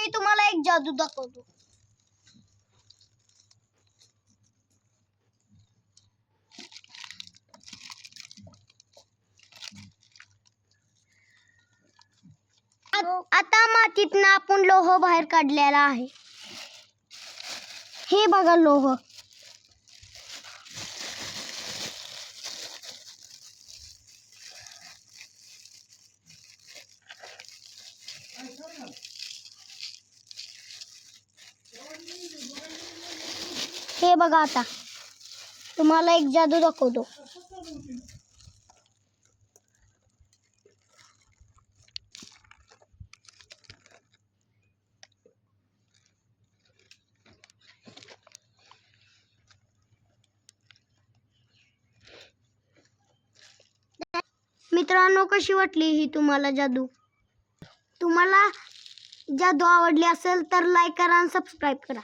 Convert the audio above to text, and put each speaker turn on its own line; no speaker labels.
मी तुम्हाला एक जादू दाखवतो. आता मातीतनं आपण लोह बाहेर काढलेला आहे. हे बघा लोह. हे बघा आता तुम्हाला एक जादू दाखवतो. मित्रांनो, कशी वाटली ही तुम्हाला जादू? तुम्हाला जादू आवडली असेल तर लाईक करा आणि सबस्क्राईब करा.